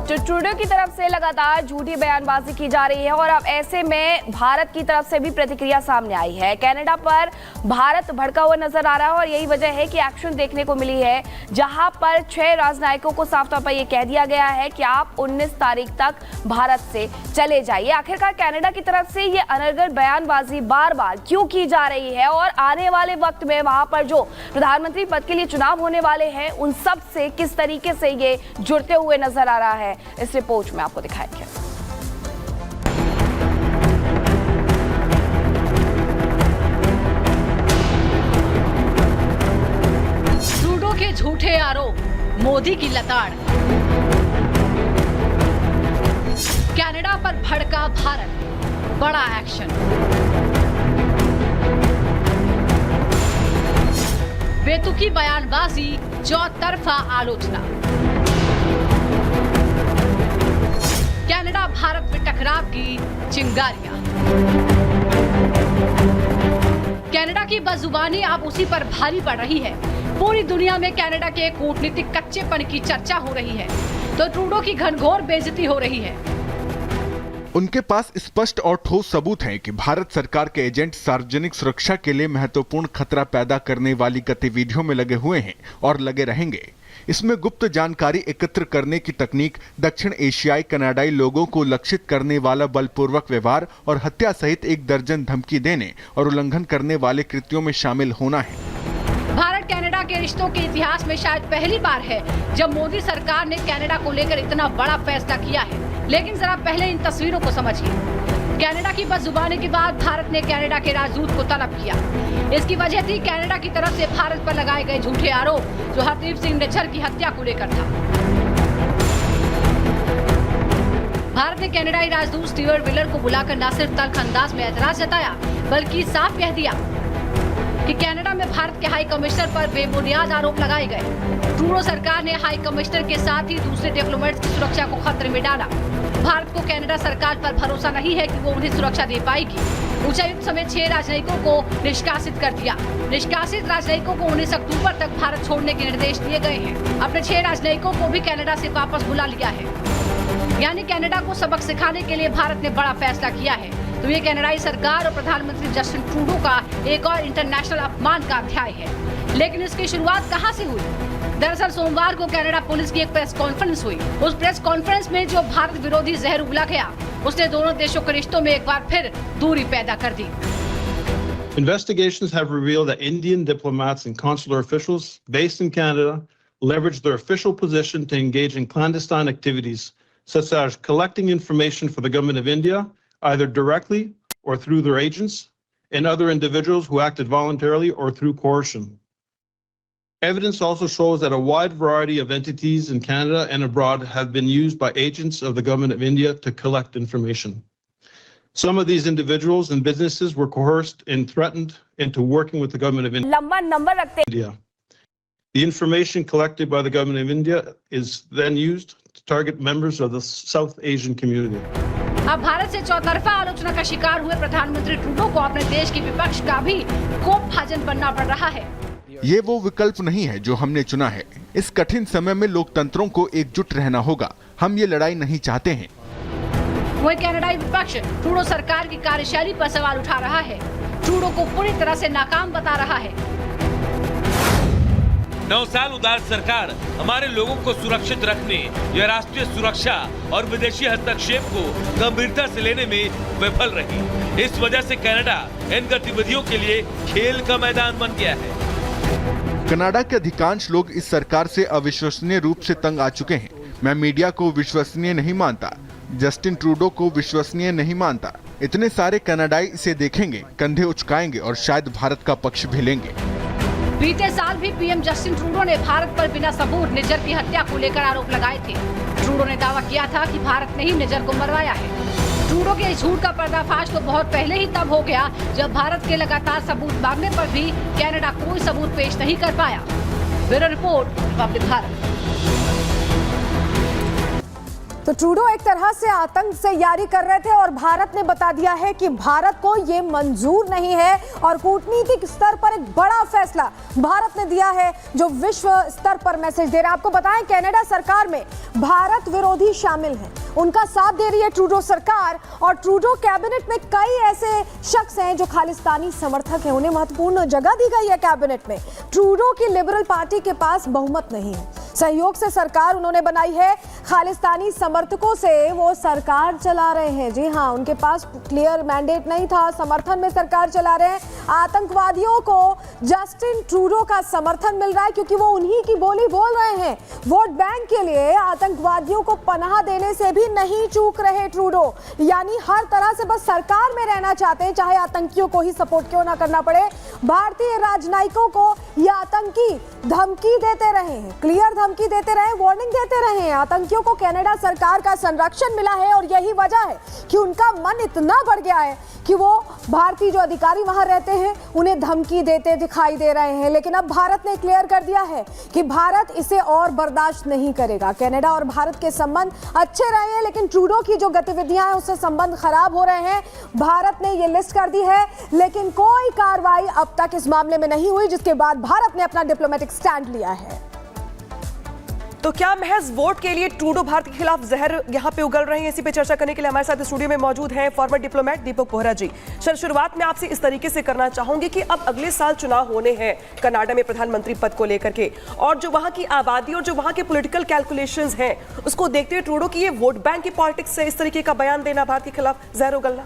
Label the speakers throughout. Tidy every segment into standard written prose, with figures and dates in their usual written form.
Speaker 1: जो ट्रूडो की तरफ से लगातार झूठी बयानबाजी की जा रही है और अब ऐसे में भारत की तरफ से भी प्रतिक्रिया सामने आई है। कनाडा पर भारत भड़का हुआ नजर आ रहा है और यही वजह है कि एक्शन देखने को मिली है, जहां पर 6 राजनयिकों को साफ तौर पर यह कह दिया गया है कि आप 19 तारीख तक भारत से चले जाइए। आखिरकार कनाडा की तरफ से ये अनर्गल बयानबाजी बार बार क्यों की जा रही है और आने वाले वक्त में वहां पर जो प्रधानमंत्री पद के लिए चुनाव होने वाले हैं उन सब से किस तरीके से ये जुड़ते हुए नजर आ रहा है, इस रिपोर्ट में आपको दिखाएंगे।
Speaker 2: ट्रूडो के झूठे आरोप, मोदी की लताड़, कनाडा पर भड़का भारत, बड़ा एक्शन। बेतुकी बयानबाजी, चौतरफा आलोचना। कनाडा भारत में टकराव की चिंगारियां। कनाडा की बदजुबानी अब उसी पर भारी पड़ रही है। पूरी दुनिया में कनाडा के कूटनीतिक कच्चेपन की चर्चा हो रही है, तो ट्रूडो की घनघोर बेइज्जती हो रही है।
Speaker 3: उनके पास स्पष्ट और ठोस सबूत हैं कि भारत सरकार के एजेंट सार्वजनिक सुरक्षा के लिए महत्वपूर्ण खतरा पैदा करने वाली गतिविधियों में लगे हुए हैं और लगे रहेंगे। इसमें गुप्त जानकारी एकत्र करने की तकनीक, दक्षिण एशियाई कनाडाई लोगों को लक्षित करने वाला बलपूर्वक व्यवहार और हत्या सहित 1 दर्जन धमकी देने और उल्लंघन करने वाले कृत्यों में शामिल होना है।
Speaker 2: भारत कनाडा के रिश्तों के इतिहास में शायद पहली बार है जब मोदी सरकार ने कनाडा को लेकर इतना बड़ा फैसला किया है। लेकिन जरा पहले इन तस्वीरों को समझिए। कनाडा की बदजुबानी के बाद भारत ने कनाडा के राजदूत को तलब किया। इसकी वजह थी कनाडा की तरफ से भारत पर लगाए गए झूठे आरोप, जो हरदीप सिंह निज्जर की हत्या को लेकर था। भारत ने कनाडाई राजदूत स्टीवर्ट विलर को बुलाकर न सिर्फ तल्ख अंदाज में एतराज जताया, बल्कि साफ कह दिया कि कनाडा में भारत के हाई कमिश्नर पर बेबुनियाद आरोप लगाए गए। ट्रूडो सरकार ने हाई कमिश्नर के साथ ही दूसरे डिप्लोमेट्स की सुरक्षा को खतरे में डाला। भारत को कनाडा सरकार पर भरोसा नहीं है कि वो उन्हें सुरक्षा दे पाएगी। उच्चायुक्त समेत 6 राजनयिकों को निष्कासित कर दिया। निष्कासित राजनयिकों को 19 अक्टूबर तक भारत छोड़ने के निर्देश दिए गए हैं। अपने 6 राजनयिकों को भी कनाडा से वापस बुला लिया है। यानी कनाडा को सबक सिखाने के लिए भारत ने बड़ा फैसला किया है। तो ये कनाडाई सरकार और प्रधानमंत्री जस्टिन ट्रूडो का एक और इंटरनेशनल अपमान का अध्याय है। लेकिन इसकी शुरुआत कहां से हुई? दरअसल सोमवार को कनाडा पुलिस की एक प्रेस कॉन्फ्रेंस हुई। उस प्रेस कॉन्फ्रेंस में जो भारत विरोधी जहर उगला गया, उसने दोनों देशों के रिश्तों में एक बार फिर दूरी पैदा कर दी।
Speaker 4: Investigations have revealed that Indian diplomats and consular officials based in Canada leveraged their official position to engage in clandestine activities, such as collecting information for the government of India, either directly or through their agents, and other individuals who acted voluntarily or through coercion. Evidence also shows that a wide variety of entities in Canada and abroad have been used by agents of the government of India to collect information. Some of these individuals and businesses were coerced and threatened into working with the government of India. The information collected by the government of India is then used to target members of the South Asian community.
Speaker 2: अब भारत से चौतरफा आलोचना का शिकार हुए प्रधानमंत्री Trudeau को अपने देश के विपक्ष का भी कोप भाजन बनना पड़ रहा है।
Speaker 3: ये वो विकल्प नहीं है जो हमने चुना है। इस कठिन समय में लोकतंत्रों को एकजुट रहना होगा। हम ये लड़ाई नहीं चाहते हैं।
Speaker 2: वही कनाडाई विपक्ष ट्रूडो सरकार की कार्यशैली पर सवाल उठा रहा है। ट्रूडो को पूरी तरह से नाकाम बता रहा है।
Speaker 5: 9 साल उदार सरकार हमारे लोगों को सुरक्षित रखने या राष्ट्रीय सुरक्षा और विदेशी हस्तक्षेप को गंभीरता से लेने में विफल रही। इस वजह से कनाडा इन गतिविधियों के लिए खेल का मैदान बन गया है।
Speaker 3: कनाडा के अधिकांश लोग इस सरकार से अविश्वसनीय रूप से तंग आ चुके हैं। मैं मीडिया को विश्वसनीय नहीं मानता, जस्टिन ट्रूडो को विश्वसनीय नहीं मानता। इतने सारे कनाडाई इसे देखेंगे, कंधे उचकाएंगे और शायद भारत का पक्ष भी लेंगे।
Speaker 2: बीते साल भी पीएम जस्टिन ट्रूडो ने भारत पर बिना सबूत निज्जर की हत्या को लेकर आरोप लगाए थे। ट्रूडो ने दावा किया था कि भारत ने ही निज्जर को मरवाया है। ट्रूडो के इस झूठ का पर्दाफाश तो बहुत पहले ही तब हो गया जब भारत के लगातार सबूत मांगने पर भी कनाडा कोई सबूत पेश नहीं कर पाया। Bureau report, Republic Bharat.
Speaker 6: तो ट्रूडो एक तरह से आतंक से यारी कर रहे थे और भारत ने बता दिया है कि भारत को ये मंजूर नहीं है और कूटनीतिक स्तर पर एक बड़ा फैसला भारत ने दिया है जो विश्व स्तर पर मैसेज दे रहा है। आपको बताएं कनाडा सरकार में भारत विरोधी शामिल हैं, उनका साथ दे रही है ट्रूडो सरकार और ट्रूडो कैबिनेट में कई ऐसे शख्स हैं जो खालिस्तानी समर्थक हैं, उन्हें महत्वपूर्ण जगह दी गई है कैबिनेट में। ट्रूडो की लिबरल पार्टी के पास बहुमत नहीं है, सहयोग से सरकार उन्होंने बनाई है, खालिस्तानी समर्थकों से वो सरकार चला रहे हैं। जी हाँ, उनके पास क्लियर मैंडेट नहीं था, समर्थन में सरकार चला रहे हैं। आतंकवादियों को जस्टिन ट्रूडो का समर्थन मिल रहा है क्योंकि वो उन्हीं की बोली बोल रहे हैं। वोट बैंक के लिए आतंकवादियों को पनाह देने से भी नहीं चूक रहे ट्रूडो, यानी हर तरह से बस सरकार में रहना चाहते हैं, चाहे आतंकियों को ही सपोर्ट क्यों ना करना पड़े। भारतीय राजनयिकों को ये आतंकी धमकी देते रहे हैं, क्लियर धमकी देते रहे, वार्निंग देते रहे हैं। आतंकियों को कनाडा सरकार का संरक्षण मिला है और यही वजह है कि उनका मन इतना बढ़ गया है कि वो भारतीय जो अधिकारी वहां रहते हैं उन्हें धमकी देते दिखाई दे रहे हैं। लेकिन अब भारत ने क्लियर कर दिया है कि भारत इसे और बर्दाश्त नहीं करेगा। कनाडा और भारत के संबंध अच्छे रहे हैं लेकिन ट्रूडो की जो गतिविधियां हैं उससे संबंध खराब हो रहे हैं। भारत ने ये लिस्ट कर दी है लेकिन कोई कार्रवाई अब तक इस मामले में नहीं हुई, जिसके बाद भारत ने अपना डिप्लोमेटिक स्टैंड लिया है।
Speaker 7: तो क्या महज वोट के लिए ट्रूडो भारत के खिलाफ जहर यहां पे उगल रहे हैं? इसी पे चर्चा करने के लिए हमारे साथ स्टूडियो में मौजूद हैं फॉर्मर डिप्लोमेट दीपक बोहरा जी। सर, शुरुआत में आपसे इस तरीके से करना चाहूंगी कि अब अगले साल चुनाव होने हैं कनाडा में प्रधानमंत्री पद को लेकर के, और जो वहां की आबादी और जो वहां के पॉलिटिकल कैलकुलेशंस हैं उसको देखते हुए ट्रूडो की ये वोट बैंक की पॉलिटिक्स से इस तरीके का बयान देना, भारत के खिलाफ जहर उगलना।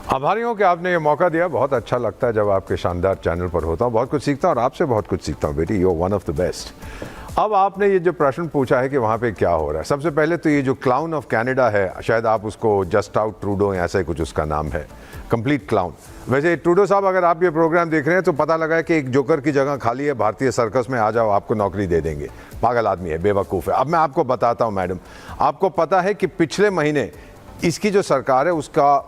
Speaker 8: आभारी हूँ कि आपने ये मौका दिया, बहुत अच्छा लगता है जब आपके शानदार चैनल पर होता हूँ, बहुत कुछ सीखता हूँ और आपसे बहुत कुछ सीखता हूँ बेटी, you are one of the best. अब आपने ये जो प्रश्न पूछा है कि वहाँ पे क्या हो रहा है, सबसे पहले तो ये जो क्लाउन ऑफ कनाडा है, शायद आप उसको जस्ट आउट ट्रूडो ऐसा ही कुछ उसका नाम है, कंप्लीट क्लाउन। वैसे ट्रूडो साहब, अगर आप ये प्रोग्राम देख रहे हैं तो पता लगा है कि एक जोकर की जगह खाली है भारतीय सर्कस में, आ जाओ आपको नौकरी दे देंगे। पागल आदमी है, बेवकूफ़ है। अब मैं आपको बताता हूँ मैडम, आपको पता है कि पिछले महीने इसकी जो सरकार है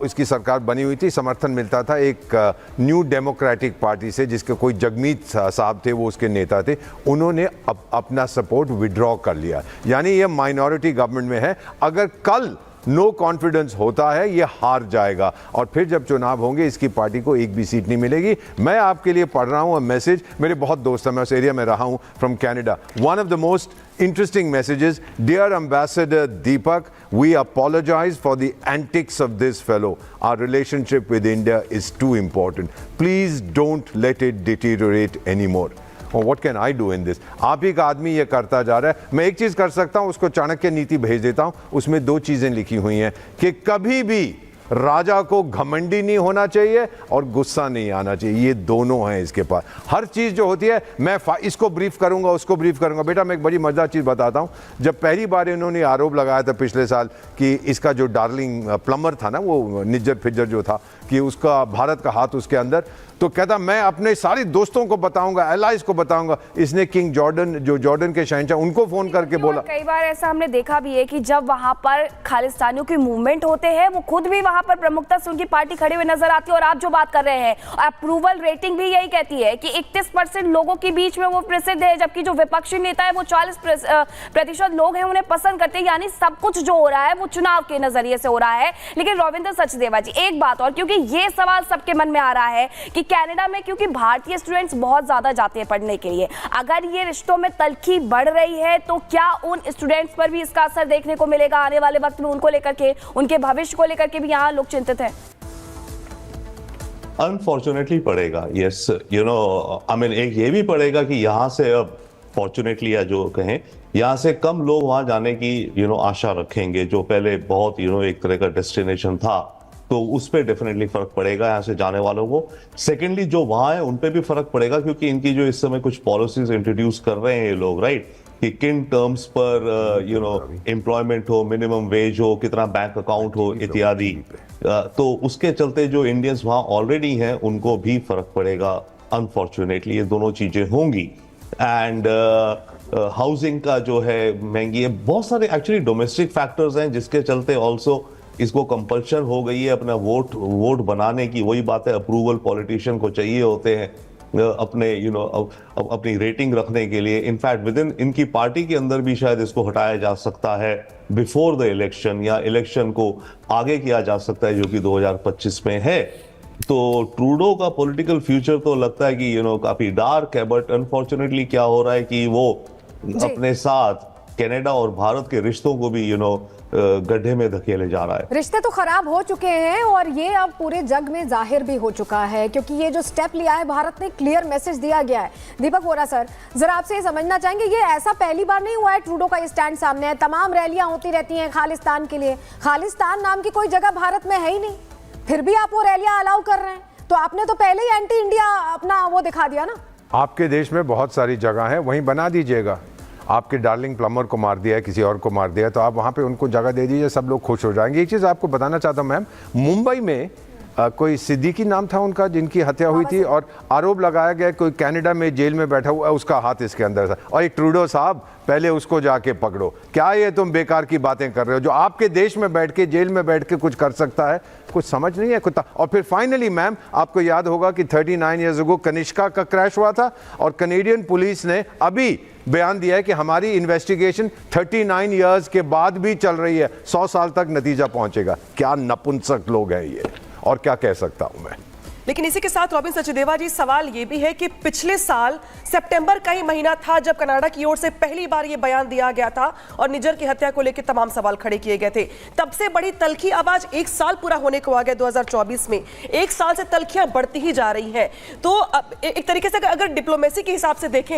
Speaker 8: इसकी सरकार बनी हुई थी, समर्थन मिलता था एक न्यू डेमोक्रेटिक पार्टी से जिसके कोई जगमीत साहब थे, वो उसके नेता थे। उन्होंने अपना सपोर्ट विड्रॉ कर लिया, यानी ये माइनॉरिटी गवर्नमेंट में है। अगर कल नो कॉन्फिडेंस होता है ये हार जाएगा और फिर जब चुनाव होंगे इसकी पार्टी को एक भी सीट नहीं मिलेगी। मैं आपके लिए पढ़ रहा हूँ मैसेज, मेरे बहुत दोस्त हैं, मैं उस एरिया में रहा हूँ, from Canada. One of the most interesting messages: dear Ambassador Deepak, we apologize for the antics of this fellow. Our relationship with India is too important. Please don't let it deteriorate anymore. और what can I do in this? आप ही का आदमी ये करता जा रहा है। मैं एक चीज़ कर सकता हूँ, उसको चाणक्य नीति भेज देता हूँ, उसमें 2 चीज़ें लिखी हुई हैं कि कभी भी राजा को घमंडी नहीं होना चाहिए और गुस्सा नहीं आना चाहिए, ये दोनों हैं इसके पास। हर चीज़ जो होती है मैं इसको ब्रीफ करूंगा, उसको ब्रीफ करूंगा। बेटा, मैं एक बड़ी मजेदार चीज़ बताता हूं, जब पहली बार इन्होंने आरोप लगाया था पिछले साल कि इसका जो डार्लिंग प्लम्बर था ना, वो निज्जर फिज्जर जो था, कि उसका भारत का हाथ उसके अंदर, तो कहता मैं अपने सारे दोस्तों को बताऊंगा, एलाइज को बताऊंगा। इसने किंग जॉर्डन, जो जॉर्डन के शहंशाह, उनको फोन करके बोला।
Speaker 1: कई बार ऐसा हमने देखा भी है कि जब वहां पर खालिस्तानियों की मूवमेंट होते हैं, वो खुद भी वहां पर प्रमुखता से उनकी पार्टी खड़ी हुई नजर आती है। और आप जो बात कर रहे हैं, अप्रूवल रेटिंग भी यही कहती है कि 31% लोगों के बीच में वो प्रसिद्ध है, जबकि जो विपक्षी नेता है वो 40% लोग हैं उन्हें पसंद करते हैं। यानी सब कुछ जो हो रहा है वो चुनाव के नजरिए से हो रहा है। लेकिन रविंद्र सचदेवा जी, एक बात और, क्योंकि ये सवाल सबके मन में आ रहा है कि कनाडा में क्योंकि भारतीय स्टूडेंट्स बहुत ज्यादा जाते हैं पढ़ने के लिए, अगर ये रिश्तों में तल्खी बढ़ रही है तो क्या उन स्टूडेंट्स पर भी इसका असर देखने को मिलेगा आने वाले वक्त में? उनको लेकर के, उनके भविष्य को लेकर के भी यहाँ लोग चिंतित हैं।
Speaker 9: अनफॉर्चुनेटली पड़ेगा, yes, you know, I mean एक ये भी पड़ेगा कि यहाँ से अब फॉर्चुनेटली या जो कहें, यहाँ से कम लोग वहाँ जाने की आशा रखेंगे, जो पहले बहुत एक तरह का डेस्टिनेशन था, तो उस पर डेफिनेटली फर्क पड़ेगा यहाँ से जाने वालों को। सेकेंडली जो वहाँ है उन पे भी फर्क पड़ेगा, क्योंकि इनकी जो इस समय कुछ पॉलिसीज इंट्रोड्यूस कर रहे हैं ये लोग, राइट, कि किन टर्म्स पर एम्प्लॉयमेंट हो, मिनिमम वेज हो, कितना बैंक अकाउंट हो इत्यादि, तो उसके चलते जो इंडियंस वहाँ ऑलरेडी हैं उनको भी फर्क पड़ेगा। अनफॉर्चुनेटली ये दोनों चीजें होंगी। एंड हाउसिंग का जो है महंगी है, बहुत सारे एक्चुअली डोमेस्टिक फैक्टर्स हैं जिसके चलते ऑल्सो इसको कंपल्शन हो गई है अपना वोट बनाने की। वही बात है, अप्रूवल पॉलिटिशियन को चाहिए होते हैं, अपने अपनी रेटिंग रखने के लिए। इनफैक्ट विद इन इनकी पार्टी के अंदर भी शायद इसको हटाया जा सकता है बिफोर द इलेक्शन, या इलेक्शन को आगे किया जा सकता है जो कि 2025 में है। तो ट्रूडो का पॉलिटिकल फ्यूचर तो लगता है कि काफी डार्क है, बट अनफॉर्चुनेटली क्या हो रहा है कि वो अपने साथ कनाडा और भारत के रिश्तों को भी गड्ढे में धकेले जा रहा है।
Speaker 6: रिश्ते तो खराब हो चुके हैं और ये अब पूरे जग में जाहिर भी हो चुका है, क्योंकि ये जो स्टेप लिया है भारत ने, क्लियर मैसेज दिया गया है। दीपक बोहरा सर, जरा आपसे ये समझना चाहेंगे, ये ऐसा पहली बार नहीं हुआ है ट्रूडो का स्टैंड सामने है। तमाम रैलियां होती रहती हैं खालिस्तान के लिए, खालिस्तान नाम की कोई जगह भारत में है ही नहीं, फिर भी आप वो रैलियां अलाउ कर रहे हैं, तो आपने तो पहले ही एंटी इंडिया अपना वो दिखा दिया ना।
Speaker 8: आपके देश में बहुत सारी जगह है, वहीं बना दीजिएगा। आपके डार्लिंग प्लम्बर को मार दिया है, किसी और को मार दिया है, तो आप वहाँ पे उनको जगह दे दीजिए, सब लोग खुश हो जाएंगे। एक चीज़ आपको बताना चाहता हूँ मैम, मुंबई में कोई सिद्दीकी नाम था उनका, जिनकी हत्या हुई थी, और आरोप लगाया गया कोई कनाडा में जेल में बैठा हुआ है, उसका हाथ इसके अंदर था। और ये ट्रूडो साहब, पहले उसको जाके पकड़ो। क्या ये तुम बेकार की बातें कर रहे हो? जो आपके देश में बैठ के, जेल में बैठ के कुछ कर सकता है, कुछ समझ नहीं है कुत्ता। और फिर फाइनली मैम, आपको याद होगा कि 39 ईयर्स अगो कनिष्का का क्रैश हुआ था, और कनेडियन पुलिस ने अभी बयान दिया है कि हमारी इन्वेस्टिगेशन 39 ईयर्स के बाद भी चल रही है, 100 साल तक नतीजा पहुंचेगा। क्या नपुंसक लोग हैं ये, और क्या कह सकता हूं मैं।
Speaker 7: लेकिन इसी के साथ रॉबिन सचदेवा जी, सवाल ये भी है कि पिछले साल सितंबर का ही महीना था जब कनाडा की ओर से पहली बार ये बयान दिया गया था और निज्जर की हत्या को लेकर तमाम सवाल खड़े किए गए थे। तब से बड़ी तल्खी अब आज एक साल पूरा होने को आ गया 2024 में, एक साल से तल्खियां बढ़ती ही जा रही हैं। तो अब एक तरीके से अगर डिप्लोमेसी के हिसाब से देखें